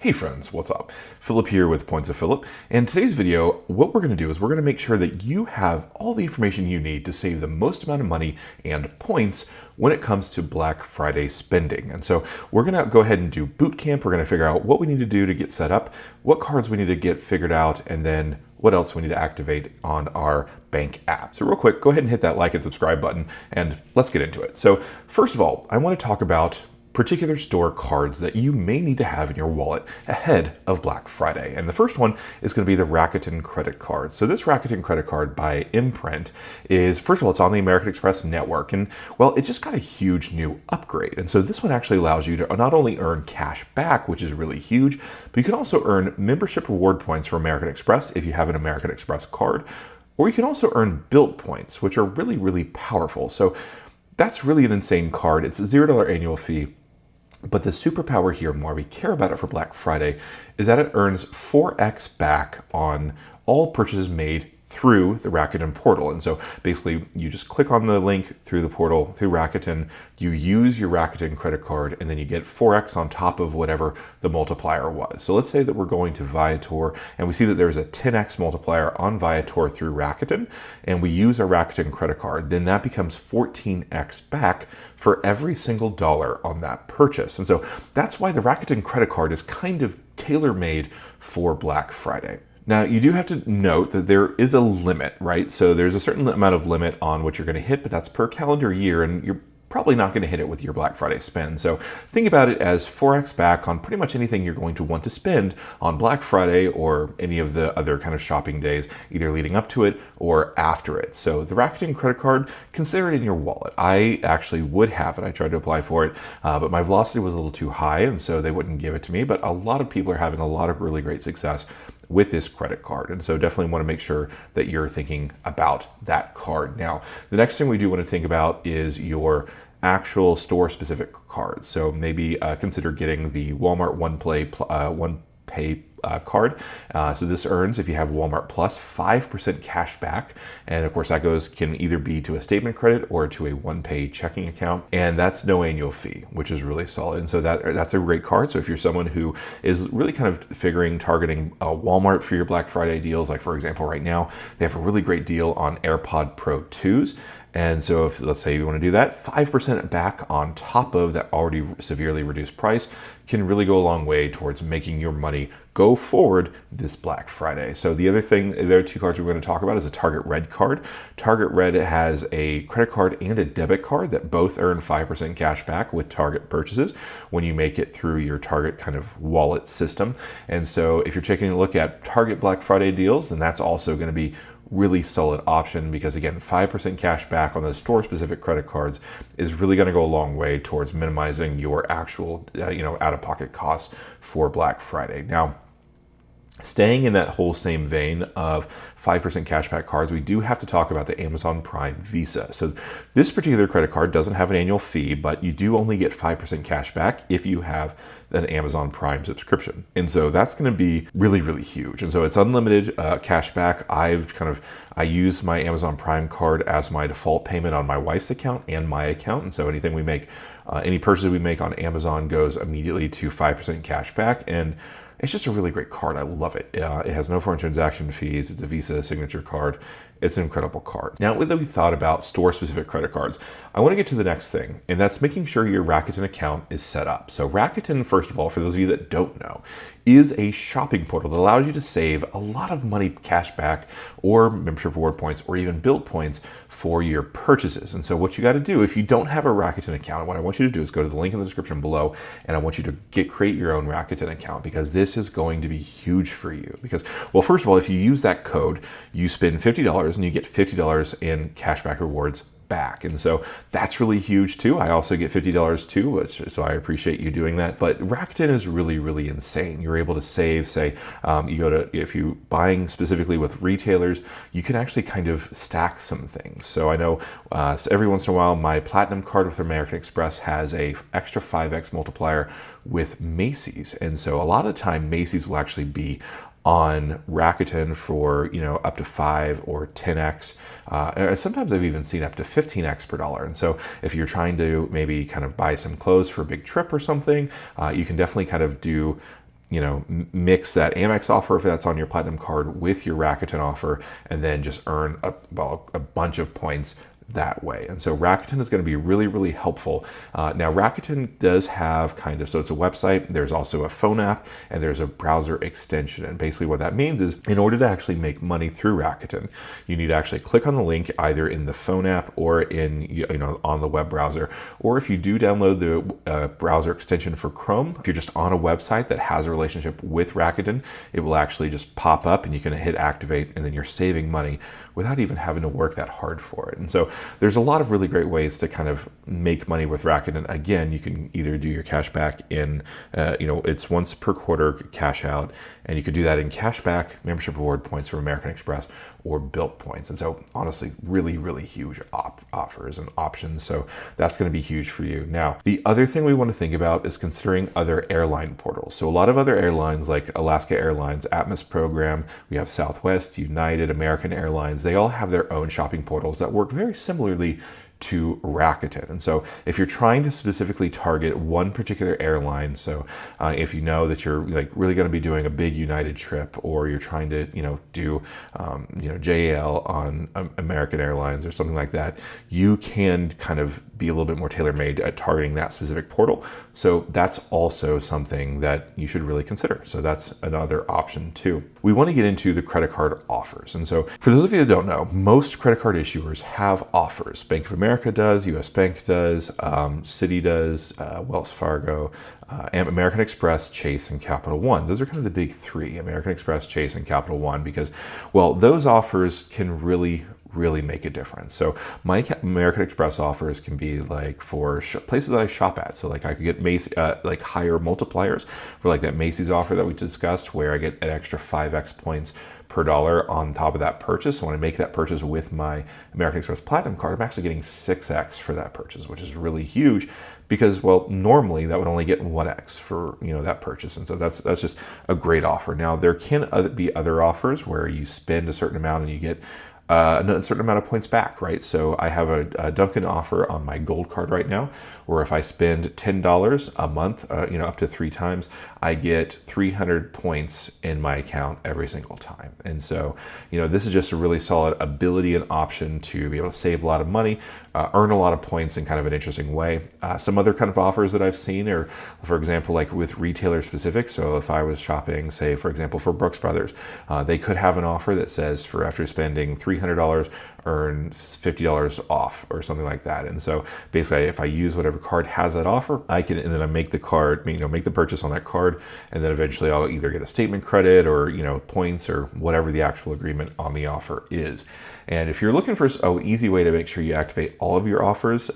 Hey friends, what's up? Philip here with Points of Philip. In today's video, what we're going to do is we're going to make sure that you have all the information you need to save the most amount of money and points when it comes to Black Friday spending. And so we're going to go ahead and do boot camp. We're going to figure out what we need to do to get set up, what cards we need to get figured out, and then what else we need to activate on our bank app. So real quick, go ahead and hit that like and subscribe button and let's get into it. So first of all, I want to talk about particular store cards that you may need to have in your wallet ahead of Black Friday. And the first one is going to be the Rakuten credit card. So this Rakuten credit card by Imprint is, first of all, it's on the American Express network. And well, it just got a huge new upgrade. And so this one actually allows you to not only earn cash back, which is really huge, but you can also earn membership reward points for American Express if you have an American Express card, or you can also earn built points, which are really, really powerful. So that's really an insane card. It's a $0 annual fee. But the superpower here, and why we care about it for Black Friday, is that it earns 4x back on all purchases made through the Rakuten portal. And so basically you just click on the link through the portal, through Rakuten, you use your Rakuten credit card, and then you get 4x on top of whatever the multiplier was. So let's say that we're going to Viator and we see that there's a 10x multiplier on Viator through Rakuten, and we use our Rakuten credit card, then that becomes 14x back for every single dollar on that purchase. And so that's why the Rakuten credit card is kind of tailor-made for Black Friday. Now, you do have to note that there is a limit, right? So there's a certain amount of limit on what you're going to hit, but that's per calendar year, and you're probably not going to hit it with your Black Friday spend. So think about it as 4x back on pretty much anything you're going to want to spend on Black Friday or any of the other kind of shopping days, either leading up to it or after it. So the Rakuten credit card, consider it in your wallet. I actually would have it. I tried to apply for it, but my velocity was a little too high, and so they wouldn't give it to me. But a lot of people are having a lot of really great success with this credit card. And so definitely want to make sure that you're thinking about that card. Now, the next thing we do want to think about is your actual store specific cards. So maybe consider getting the Walmart One Pay card. So this earns, if you have Walmart Plus, 5% cash back. And of course that can either be to a statement credit or to a OnePay checking account. And that's no annual fee, which is really solid. And so that's a great card. So if you're someone who is really kind of targeting Walmart for your Black Friday deals, like for example, right now, they have a really great deal on AirPod Pro 2s. And so if, let's say you want to do that, 5% back on top of that already severely reduced price can really go a long way towards making your money go forward this Black Friday. So the other thing, there are two cards we're going to talk about is a Target Red card. Target Red has a credit card and a debit card that both earn 5% cash back with Target purchases when you make it through your Target kind of wallet system. And so if you're taking a look at Target Black Friday deals, then that's also going to be really solid option, because again, 5% cash back on those store specific credit cards is really going to go a long way towards minimizing your actual out-of-pocket costs for Black Friday. Now, staying in that whole same vein of 5% cashback cards, we do have to talk about the Amazon Prime Visa. So this particular credit card doesn't have an annual fee, but you do only get 5% cashback if you have an Amazon Prime subscription. And so that's going to be really, really huge. And so it's unlimited cashback. I use my Amazon Prime card as my default payment on my wife's account and my account. And so anything we make, any purchases we make on Amazon goes immediately to 5% cashback. And it's just a really great card. I love it. It has no foreign transaction fees. It's a Visa signature card. It's an incredible card. Now that we thought about store-specific credit cards, I want to get to the next thing, and that's making sure your Rakuten account is set up. So Rakuten, first of all, for those of you that don't know, is a shopping portal that allows you to save a lot of money cash back or membership reward points or even build points for your purchases. And so what you got to do, if you don't have a Rakuten account, what I want you to do is go to the link in the description below, and I want you to create your own Rakuten account, because this is going to be huge for you. Because, well, first of all, if you use that code, you spend $50 and you get $50 in cashback rewards back. And so that's really huge too. I also get $50 too, so I appreciate you doing that. But Rakuten is really, really insane. You're able to save, say, if you're buying specifically with retailers, you can actually kind of stack some things. So I know every once in a while, my Platinum card with American Express has a extra 5x multiplier with Macy's. And so a lot of the time, Macy's will actually be on Rakuten for up to 5 or 10x. Sometimes I've even seen up to 15x per dollar. And so if you're trying to maybe kind of buy some clothes for a big trip or something, you can definitely kind of do mix that Amex offer if that's on your Platinum card with your Rakuten offer, and then just earn a bunch of points that way. And so Rakuten is going to be really, really helpful. Now Rakuten does have so it's a website, there's also a phone app, and there's a browser extension. And basically what that means is, in order to actually make money through Rakuten, you need to actually click on the link either in the phone app or in on the web browser. Or if you do download the browser extension for Chrome, if you're just on a website that has a relationship with Rakuten, it will actually just pop up and you can hit activate, and then you're saving money without even having to work that hard for it. And so there's a lot of really great ways to kind of make money with Rakuten. Again, you can either do your cash back in, it's once per quarter cash out, and you could do that in cash back, membership reward points from American Express, or Bilt points. And so honestly, really, really huge offers and options. So that's going to be huge for you. Now, the other thing we want to think about is considering other airline portals. So a lot of other airlines like Alaska Airlines, Atmos program, we have Southwest, United, American Airlines, they all have their own shopping portals that work very similarly to Rakuten. And so if you're trying to specifically target one particular airline, so if you know that you're really going to be doing a big United trip, or you're trying to do JAL on American Airlines or something like that, you can kind of be a little bit more tailor-made at targeting that specific portal. So that's also something that you should really consider. So that's another option too. We want to get into the credit card offers. And so for those of you that don't know, most credit card issuers have offers. Bank of America does, US Bank does, Citi does, Wells Fargo, American Express, Chase, and Capital One. Those are kind of the big three: American Express, Chase, and Capital One, because, well, those offers can really make a difference. So my American Express offers can be like for places that I shop at. So like I could get like higher multipliers for like that Macy's offer that we discussed, where I get an extra 5x points per dollar on top of that purchase. So when I make that purchase with my American Express Platinum card, I'm actually getting 6x for that purchase, which is really huge, because, well, normally that would only get 1x for that purchase. And so that's just a great offer. Now there can be other offers where you spend a certain amount and you get a certain amount of points back, right? So I have a Dunkin' offer on my Gold card right now, where if I spend $10 a month, up to 3 times, I get 300 points in my account every single time. And so, this is just a really solid ability and option to be able to save a lot of money, earn a lot of points in kind of an interesting way. Some other kind of offers that I've seen are, for example, like with retailer specific. So if I was shopping, say, for example, for Brooks Brothers, they could have an offer that says for after spending $300, earn $50 off or something like that. And so basically, if I use whatever card has that offer, I can, and then I make the card, make the purchase on that card, and then eventually I'll either get a statement credit or points or whatever the actual agreement on the offer is. And if you're looking for an easy way to make sure you activate all of your offers,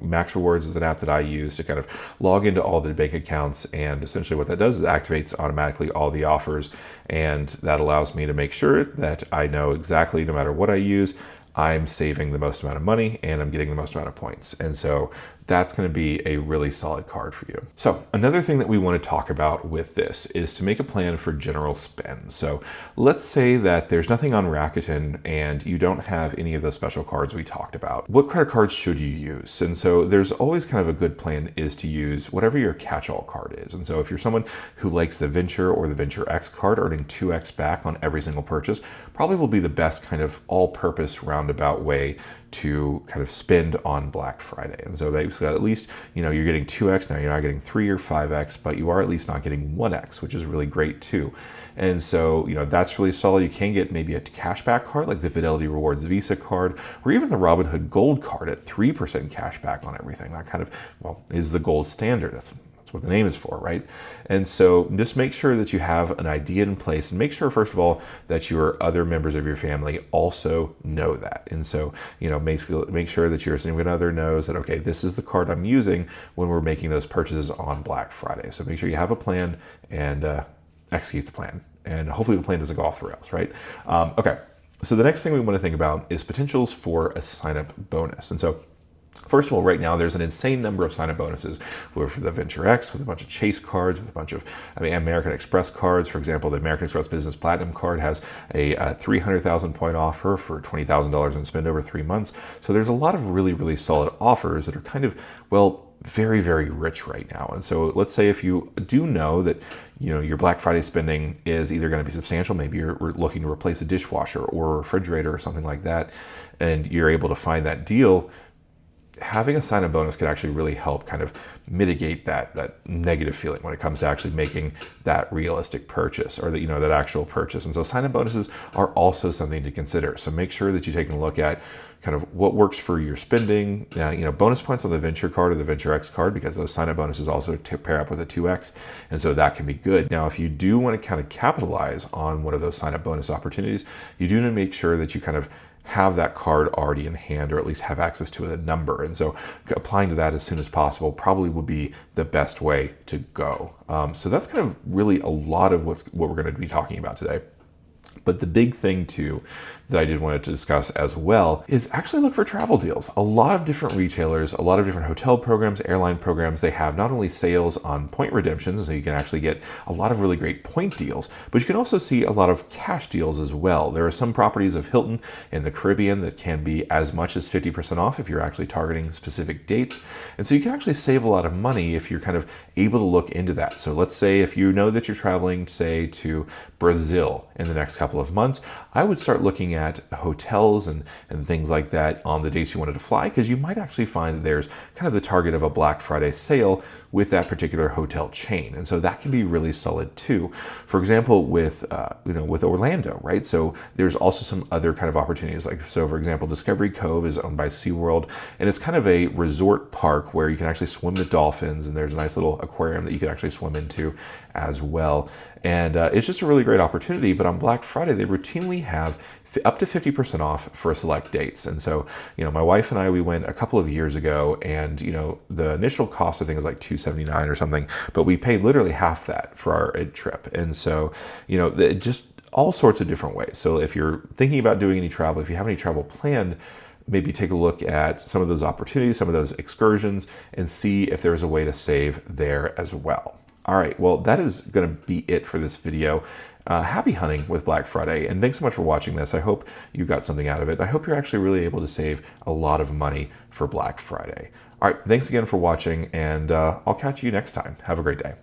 Max Rewards is an app that I use to kind of log into all the bank accounts. And essentially what that does is activates automatically all the offers. And that allows me to make sure that I know exactly, no matter what I use, I'm saving the most amount of money and I'm getting the most amount of points. And so that's going to be a really solid card for you. So another thing that we want to talk about with this is to make a plan for general spend. So let's say that there's nothing on Rakuten and you don't have any of those special cards we talked about. What credit cards should you use? And so there's always kind of a good plan is to use whatever your catch-all card is. And so if you're someone who likes the Venture or the Venture X card, earning 2x back on every single purchase probably will be the best kind of all-purpose roundabout way to kind of spend on Black Friday. And so basically, at least, you're getting 2x now, you're not getting 3 or 5x, but you are at least not getting 1x, which is really great too. And so, that's really solid. You can get maybe a cashback card like the Fidelity Rewards Visa card, or even the Robinhood Gold card at 3% cashback on everything. That kind of, is the gold standard. That's what the name is for, right? And so just make sure that you have an idea in place, and make sure, first of all, that your other members of your family also know that. And so, basically make sure that your significant other knows that, okay, this is the card I'm using when we're making those purchases on Black Friday. So make sure you have a plan and execute the plan. And hopefully the plan doesn't go off the rails, right? Okay, so the next thing we want to think about is potentials for a sign-up bonus. And so first of all, right now, there's an insane number of sign-up bonuses for the Venture X, with a bunch of Chase cards, with a bunch of American Express cards. For example, the American Express Business Platinum card has a 300,000 point offer for $20,000 in spend over 3 months. So there's a lot of really, really solid offers that are kind of, very, very rich right now. And so let's say if you do know that, your Black Friday spending is either going to be substantial, maybe you're looking to replace a dishwasher or a refrigerator or something like that, and you're able to find that deal, having a sign-up bonus could actually really help kind of mitigate that negative feeling when it comes to actually making that realistic purchase, or that actual purchase. And so sign-up bonuses are also something to consider. So make sure that you take a look at kind of what works for your spending. Bonus points on the Venture card or the Venture X card, because those sign-up bonuses also pair up with a 2X, and so that can be good. Now, if you do want to kind of capitalize on one of those sign-up bonus opportunities, you do need to make sure that you kind of have that card already in hand, or at least have access to a number. And so applying to that as soon as possible probably would be the best way to go. So that's kind of really a lot of what we're going to be talking about today. But the big thing too that I did want to discuss as well is actually look for travel deals. A lot of different retailers, a lot of different hotel programs, airline programs, they have not only sales on point redemptions, so you can actually get a lot of really great point deals, but you can also see a lot of cash deals as well. There are some properties of Hilton in the Caribbean that can be as much as 50% off if you're actually targeting specific dates. And so you can actually save a lot of money if you're kind of able to look into that. So let's say if you know that you're traveling, say, to Brazil in the next couple of months, I would start looking at hotels and things like that on the dates you wanted to fly, because you might actually find that there's kind of the target of a Black Friday sale with that particular hotel chain. And so that can be really solid too. For example, with Orlando, right? So there's also some other kind of opportunities. So for example, Discovery Cove is owned by SeaWorld, and it's kind of a resort park where you can actually swim with dolphins, and there's a nice little aquarium that you can actually swim into as well. And it's just a really great opportunity. But on Black Friday, they routinely have up to 50% off for select dates. And so, my wife and I, we went a couple of years ago, and, the initial cost, I think, is like $279 or something, but we paid literally half that for our trip. And so, just all sorts of different ways. So if you're thinking about doing any travel, if you have any travel planned, maybe take a look at some of those opportunities, some of those excursions, and see if there's a way to save there as well. All right, well, that is going to be it for this video. Happy hunting with Black Friday, and thanks so much for watching this. I hope you got something out of it. I hope you're actually really able to save a lot of money for Black Friday. All right, thanks again for watching, and I'll catch you next time. Have a great day.